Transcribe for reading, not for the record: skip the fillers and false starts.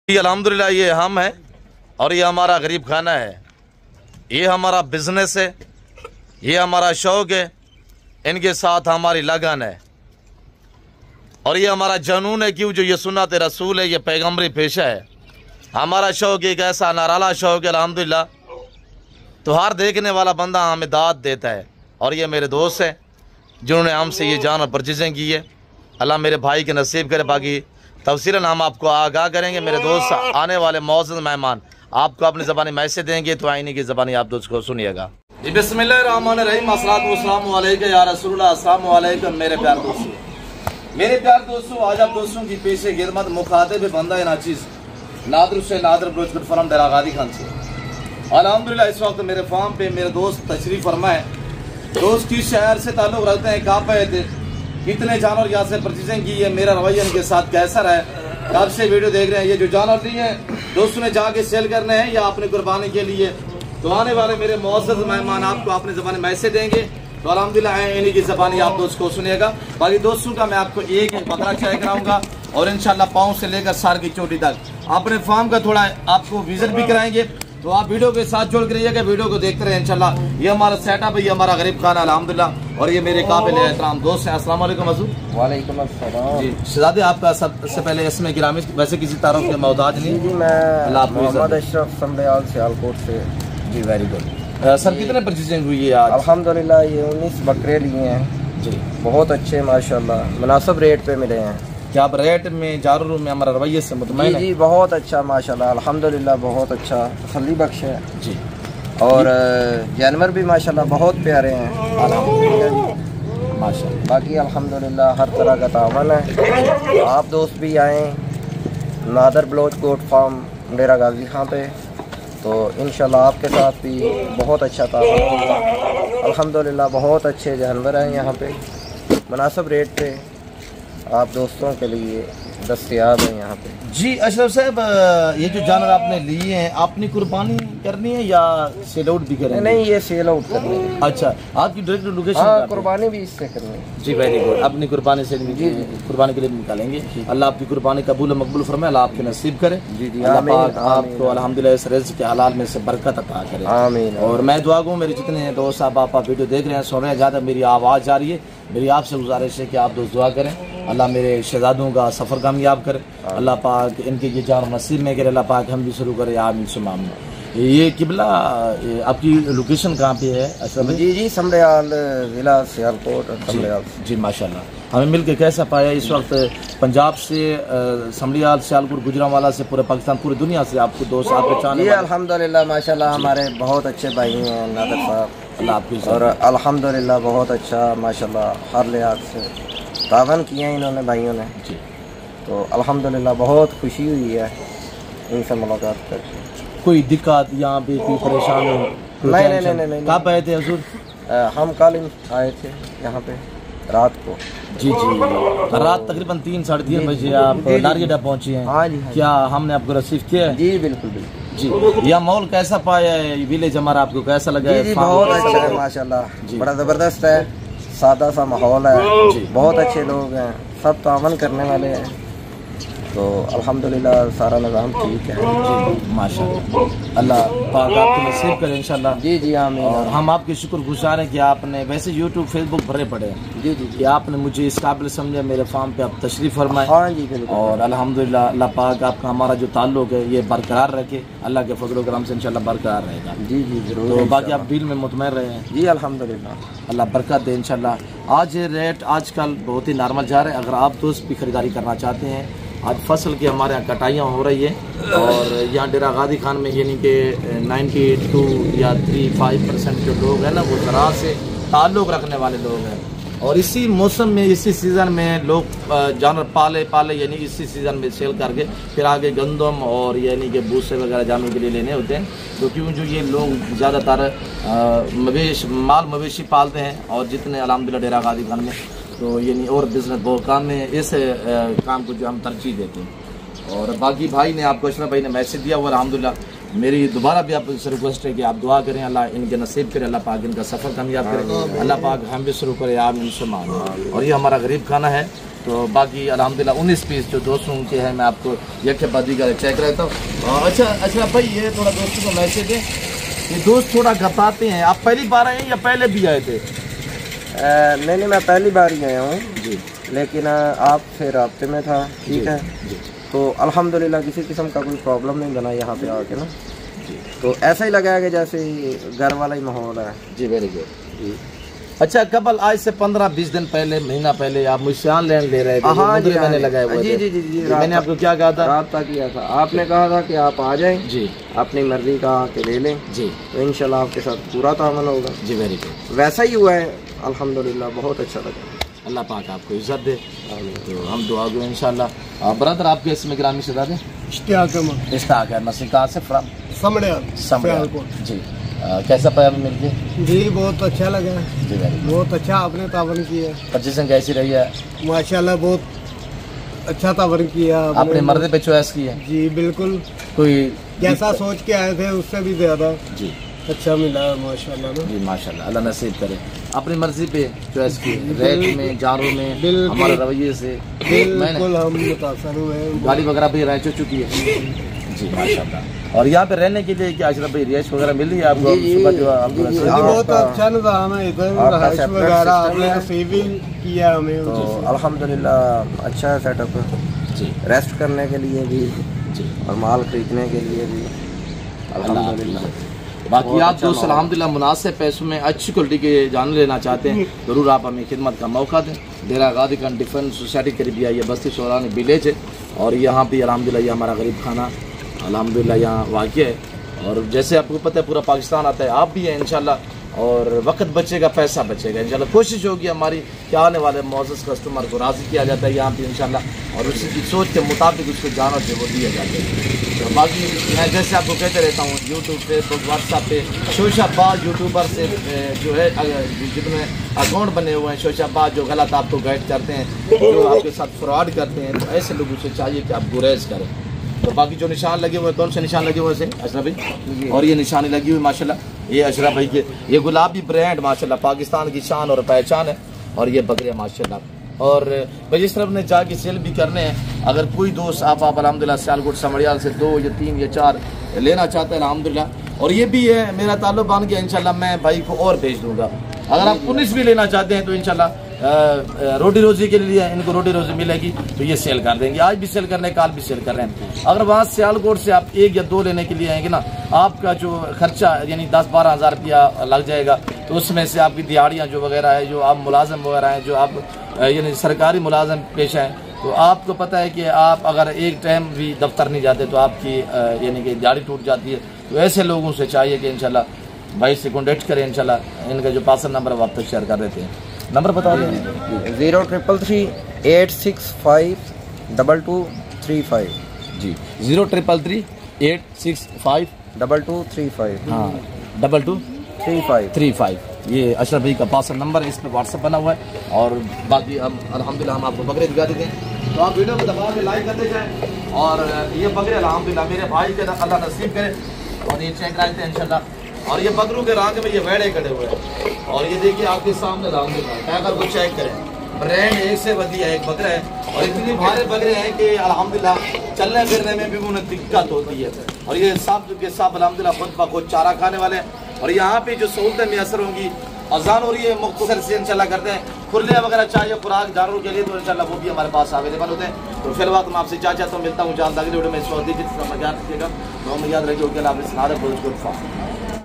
अल्हम्दुलिल्लाह ये हम है और ये हमारा गरीब खाना है, ये हमारा बिजनेस है, ये हमारा शौक़ है, इनके साथ हमारी लगन है और ये हमारा जनून है। क्यों? जो ये सुन्नत रसूल है, ये पैगम्बरी पेशा है। हमारा शौक़ एक ऐसा नाराला शौक़ है अल्हम्दुलिल्लाह, तो हर देखने वाला बंदा हमें दाद देता है। और ये मेरे दोस्त हैं जिन्होंने हमसे ये जान और परचेजिंग की है। अल्लाह मेरे भाई के नसीब करे। बाकी तफसीलन हम आपको आगाह करेंगे। मेरे दोस्त आने वाले मौजूद मेहमान आपको अपनी ज़बानी मैसेज देंगे, तो आईने की ज़बानी आप दोस्त को सुनिएगा। जी बिस्मिल्लाहिर्रहमानिर्रहीम, अस्सलातु अलैका या रसूलल्लाह, अस्सलामु अलैकुम मेरे प्यार दोस्तों। मेरे प्यार दोस्तों, आज आप दोस्तों की पेशे खिदमत मुखातिब बंदा नाचीज़ नादर से नादर ब्रोच फरम दरा गादी खान से। अल्हम्दुलिल्लाह इस वक्त मेरे फार्म पे मेरे दोस्त तशरीफ़ फरमाए। दोस्त किस शहर से ताल्लुक़ रखते हैं, कहाँ पे थे, कितने जानवर यहाँ से परचेजिंग की है, मेरा रवैया इनके साथ कैसा रहा है, कब से वीडियो देख रहे हैं। ये जो जानवर लिए हैं दोस्तों ने जाके सेल करने हैं या अपनी कुर्बानी के लिए, तो आने वाले मेरे मौजूद मेहमान आपको अपने ज़बानी मैसेज देंगे, तो अल्हम्दुलिल्लाह इन्हीं की ज़बानी आप दोस्त को सुनिएगा। बाकी दोस्तों का मैं आपको एक एक बकरा चाय कराऊंगा और इंशाल्लाह पाँव से लेकर सर की चोटी तक अपने फार्म का थोड़ा आपको विजिट भी कराएंगे। तो आप वीडियो के साथ जुड़ कर रहिएगा, वीडियो को देखते रहे इंशाल्लाह। ये हमारा सेटअप है, ये हमारा गरीब खाना अल्हम्दुलिल्लाह, और ये मेरे काबिल एहतराम दोस्त हैं। अस्सलाम वालेकुम हज़ूर। वालेकुम अस्सलाम। जी शहजादे, आपका सबसे पहले इसमें गिरामी वैसे किसी तारुफ के मोहताज नहीं। जी मैं मोहम्मद अशरफ समड़ियाल सियालकोट से। जी वेरी गुड सर, कितने परचेजिंग हुई है आज? अल्हम्दुलिल्लाह ये 19 बकरे लिए हैं जी, बहुत अच्छे माशाल्लाह, मुनासिब रेट पे मिले हैं। क्या आप रेट में जारूर में हमारा रवैये से मुतमईन हैं? जी बहुत अच्छा माशाल्लाह, अल्हम्दुलिल्लाह बहुत अच्छा तसल्ली बख्श है जी। और जानवर भी माशाल्लाह बहुत प्यारे हैं अल्हम्दुलिल्लाह माशाल्लाह। बाकी अल्हम्दुलिल्लाह हर तरह का तावन है। आप दोस्त भी आएँ नादर ब्लोच गोट फार्म डेरा गाजी खां पे, तो इंशाल्लाह आपके साथ भी बहुत अच्छा तावन होगा। अल्हम्दुलिल्लाह बहुत अच्छे जानवर हैं यहाँ पे, मुनासिब रेट पे आप दोस्तों के लिए दस्तयाब हैं यहाँ पे। जी अशरफ साहब, ये जो जानवर आपने लिए हैं अपनी कुर्बानी करनी है या सेल आउट भी करेंगे? नहीं, ये सेल आउट करनी है। अच्छा, आपकी डायरेक्ट लोकेशन? हाँ, कुर्बानी भी इससे करनी है। जी वेरी गुड, अपनी कुर्बानी से जी कुर्बानी के लिए निकालेंगे। अल्लाह आपकी कुर्बानी कबूल मकबूल फरमाए, अल्लाह आपके नसीब करे। जी जी अल्लाह पाक आपको अल्हम्दुलिल्लाह इस रिज़्क़ के हलाल में से बरकत अता करे। आमीन। और मैं दुआ गो मेरे जितने दोस्त साहब आप वीडियो देख रहे हैं, सुन रहे हैं, ज़्यादा मेरी आवाज़ आ रही है, मेरी आपसे गुजारिश है कि आप दोस्त दुआ करें, अल्लाह मेरे शहजादों का सफ़र कामयाब करे, अल्लाह पाक इनके ये जान नसीब में करे, अल्लाह पाक हम भी शुरू करें आमीन सुम्मा आमीन। ये किबला आपकी लोकेशन कहाँ पे है अशरफ? जी जी समड़ियाल ज़िला सियालकोट समड़ियाल। जी माशाल्लाह, हमें मिलके कैसा पाया? इस वक्त पंजाब से समड़ियाल, सियालकोट, गुजरांवाला से पूरे पाकिस्तान, पूरी दुनिया से आपको दोस्त आप पहचान? जी अल्हम्दुलिल्लाह माशाल्लाह हमारे बहुत अच्छे भाई हैं नादर साहब, अल्लाह आपकी, और अल्हम्दुलिल्लाह बहुत अच्छा माशाल्लाह हर लिहाज से तावन किए हैं इन्होंने भाइयों ने जी। तो अल्हम्दुलिल्लाह बहुत खुशी हुई है इनसे मुलाकात करके। कोई दिक्कत यहाँ पे, कोई परेशानी? नहीं। कब आए थे हजूर? हम कल आए थे यहाँ पे रात को। जी जी, रात तकरीबन 3 साढ़े 3 बजे आप नारियडा पहुँचे हैं। हाँ जी। क्या हमने आपको रिसीव किया है? जी बिल्कुल बिल्कुल जी। यह माहौल कैसा पाया है, विलेज हमारा आपको कैसा लगा है? जी बहुत अच्छा है माशाल्लाह, बड़ा ज़बरदस्त है, सादा सा माहौल है, बहुत अच्छे लोग हैं, सब तावन करने वाले हैं, तो अल्हम्दुलिल्लाह सारा निज़ाम ठीक है। जी माशाल्लाह, अल्लाह पाक आपको नसीब करे इंशाल्लाह। जी जी आमीन। और हम आपके शुक्रगुजार हैं कि आपने वैसे यूट्यूब फेसबुक भरे पड़े हैं जी जी कि आपने मुझे इस काबिल समझा, मेरे फार्म पे आप तशरीफ़ फरमाए। हाँ जी बिल्कुल। और अल्हम्दुलिल्लाह अल्लाह पाक आपका हमारा जो ताल्लुक़ है ये बरकरार रखे, अल्लाह के फजल करम से इंशाल्लाह बरकरार रहेगा। जी जी जरूर। तो बाकी आप डील में मुतमईन रहे हैं? जी अल्हम्दुलिल्लाह, अल्लाह बरकत दे इंशाल्लाह। आज रेट आजकल बहुत ही नॉर्मल जा रहे हैं, अगर आप दोस्त भी खरीदारी करना चाहते हैं, आज फसल की हमारे यहाँ कटाइयाँ हो रही है और यहाँ डेरा गादी खान में यानी कि 92 या 35% जो लोग हैं ना वो ज़राअत से ताल्लुक़ रखने वाले लोग हैं, और इसी मौसम में इसी सीज़न में लोग जानवर पाले यानी इसी सीज़न में सेल करके फिर आगे गंदम और यानी कि भूसे वगैरह जानवर के लिए लेने होते हैं। तो क्यों जो ये लोग ज़्यादातर मवेशी पालते हैं, और जितने अल्हम्दुलिल्लाह डेरा गादी खान में तो यानी और बिज़नेस बहुत काम में इस काम को जो हम तरजीह देते हैं। और बाकी भाई ने आपको, अशरफ भाई ने मैसेज दिया हुआ, अल्हम्दुलिल्लाह मेरी दोबारा भी आपसे रिक्वेस्ट है कि आप दुआ करें, अल्लाह इनके नसीब करे, अल्लाह पाक इनका सफ़र कामयाब करे, अल्लाह पाक हम भी शुरू करें आमीन सुम्मा आमीन। और ये हमारा गरीब खाना है, तो बाकी अल्हम्दुलिल्लाह 19 पीस जो दोस्तों के हैं मैं आपको एक के बाद दीगर चेक रहता हूँ। अच्छा अच्छा भाई, ये थोड़ा दोस्तों को मैसेज है, ये दोस्त थोड़ा घबराते हैं, आप पहली बार आए हैं या पहले भी आए थे? नहीं, मैं पहली बार ही आया हूँ जी, लेकिन आपसे राब्ते में था, ठीक है जी। तो अल्हम्दुलिल्लाह किसी किस्म का कोई प्रॉब्लम नहीं बना यहाँ पे आके ना जी। तो ऐसा ही लगा कि जैसे घर वाला ही माहौल है जी, वेरी गुड जी। अच्छा, कबल आज से 15-20 दिन पहले, महीना पहले आप मुझसे ऑनलाइन ले रहे थे? हाँ जी, मैंने लगाए हुए जी थे। जी जी जी, मैंने आपको क्या कहा था? राब्ता किया था, आपने कहा था कि आप आ जाएं जी, अपनी मर्जी का आके ले लें, जी तो इंशाल्लाह आपके साथ पूरा तामन होगा जी, वेरी गुड। वैसा ही हुआ है अल्हम्दुलिल्लाह, बहुत अच्छा लगा। अल्लाह पाक आपको इज्जत दे, तो हम दुआ गो इंशाल्लाह। ब्रदर आपके इसमें ग्रामी से दादे इश्ताक है मसीह, कहाँ से? फ्रॉम समड़िया जी। कैसा पाया मिल के? जी बहुत अच्छा लगा, जी वेरी गुड। बहुत अच्छा आपने तावन किया, पोजीशन कैसी रही है? माशाल्लाह बहुत अच्छा तावन किया आपने मर्दे पे चॉइस की है? जी बिल्कुल, कोई जैसा सोच के आए थे उससे भी ज्यादा जी अच्छा मिला माशाल्लाह ना। जी माशाल्लाह, अल्लाह नसीब करे। अपनी मर्जी पे चॉइस की, रेट में, जारों में, बिल्कुल। हमारे रवैये से बिल्कुल हम मुतासर हुए हैं। गाड़ी वगैरह भी रह चुकी है जी माशाल्लाह। और यहाँ पे रहने के लिए क्या अशरफ भाई रिहाइश वगैरह मिल रही है आपको? जी, सुबह जो आपको जी, जी, जी, बहुत अच्छा निज़ाम है इधर, आपका रहाइश separate वगैरह system आपने है। रिसीविंग किया हमें तो उसी अल्हम्दुलिल्लाह अच्छा सेटअप है, जी रेस्ट करने के लिए भी जी। और माल खरीदने के लिए भी अल्हम्दुलिल्लाह। बाकी बहुत आप अच्छा दोस्त माहौल। अल्हम्दुलिल्लाह मुनासिब पैसों में अच्छी क्वालिटी के जान लेना चाहते हैं, ज़रूर आप हमें खिदमत का मौका दें। डेरा गादी का डिफेंस सोसाइटी करीब आई है, बस्ती शोरानी विलेज है, और यहाँ भी अल्हम्दुलिल्लाह ये हमारा गरीब खाना अल्हम्दुलिल्लाह यहाँ वाक़ है। और जैसे आपको पता है पूरा पाकिस्तान आता है, आप भी हैं इंशाल्लाह, और वक्त बचेगा पैसा बचेगा इंशाल्लाह। कोशिश होगी हमारी कि आने वाले मौजूद कस्टमर को राज़ी किया जाता है यहाँ पे इंशाल्लाह, और उसी की सोच के मुताबिक उसको जाना जो वो दिया जाता है। तो बाकी मैं जैसे आपको कहते रहता हूँ, यूट्यूब फेसबुक व्हाट्सएप पे शोशाबाज यूट्यूबर से जो है जितने अकाउंट बने हुए हैं शोशाबाज, जो गलत आपको गाइड करते हैं, जो आपके साथ फ्रॉड करते हैं, तो ऐसे लोगों से चाहिए कि आप गुरेज करें। तो बाकी जो निशान लगे हुए, कौन से निशान लगे हुए हैं अशरफ भाई? और ये निशानी लगी हुई माशाल्लाह, ये अशरफ भाई के ये गुलाबी ब्रांड माशाल्लाह पाकिस्तान की शान और पहचान है। और ये बकरे माशाल्लाह, और भाई इस तरफ ने जाके सेल भी करने हैं। अगर कोई दोस्त आप अल्हम्दुलिल्लाह सियालकोट समड़ियाल से 2 या 3 या 4 लेना चाहते हैं अल्हम्दुलिल्लाह, और ये भी है मेरा ताल्लुक बन गया इंशाल्लाह, मैं भाई को और भेज दूंगा। अगर आप 19 भी लेना चाहते हैं तो इंशाल्लाह रोटी रोजी के लिए इनको रोटी रोजी मिलेगी, तो ये सेल कर देंगे। आज भी सेल कर रहे हैं, काल भी सेल कर रहे हैं। अगर वहाँ सियालकोट से आप 1 या 2 लेने के लिए आएंगे ना, आपका जो खर्चा यानी 10-12 हज़ार रुपया लग जाएगा, तो उसमें से आपकी दिहाड़ियाँ जो वगैरह है, जो आप मुलाजम वगैरह हैं, जो आप यानी सरकारी मुलाजम पेशा हैं, तो आपको पता है कि आप अगर एक टाइम भी दफ्तर नहीं जाते तो आपकी यानी कि दिहाड़ी टूट जाती है। तो ऐसे लोगों से चाहिए कि इंशाल्लाह भाई से कॉन्टेक्ट करें, इंशाल्लाह इनका जो पार्सल नंबर है वो आप तक शेयर कर देते हैं। नंबर बता दें। 0333 865 2235 जी 0333 865 2235 हाँ 2235 ये अशरफ भाई का पार्सल नंबर है, इस पर व्हाट्सअप बना हुआ है। और बाकी हम अल्हम्दुलिल्लाह हम आपको बकरे दिखा देते हैं, तो आप वीडियो को दबा के लाइक करते जाएँ। और ये बकरे अल्हम्दुलिल्लाह मेरे भाई के अल्लाह नसीब करे, और ये चेक रखते हैं इंशाल्लाह। और ये बकरों के रंग में ये वेड़े खड़े हुए हैं, और ये देखिए आपके सामने अल्हम्दुलिल्लाह अगर को चेक करें, ब्रांड एक से बढ़िया एक बकरा है, और इतनी भारे बकरे हैं कि अल्हम्दुलिल्लाह चलने फिरने में भी उन्हें दिक्कत होती है। और ये सब के सब अल्हम्दुलिल्लाह खुद ब खुद चारा खाने वाले हैं। और यहाँ पे जो सहूलतें मैसर होंगी, अजान हो रही है मुख्तसर से इंशाल्लाह करते हैं, खुरले वगैरह चाहिए खुराक जानवरों के लिए, तो इंशाल्लाह वो भी हमारे पास अवेलेबल होते हैं। तो फिर वक्त मैं आपसे चाहता हूँ मिलता हूँ, जान अगली वीडियो में। इस वक्त जितना याद रखिएगा, तो हम याद रखिए, ओके अल्लाह हाफ़िज़।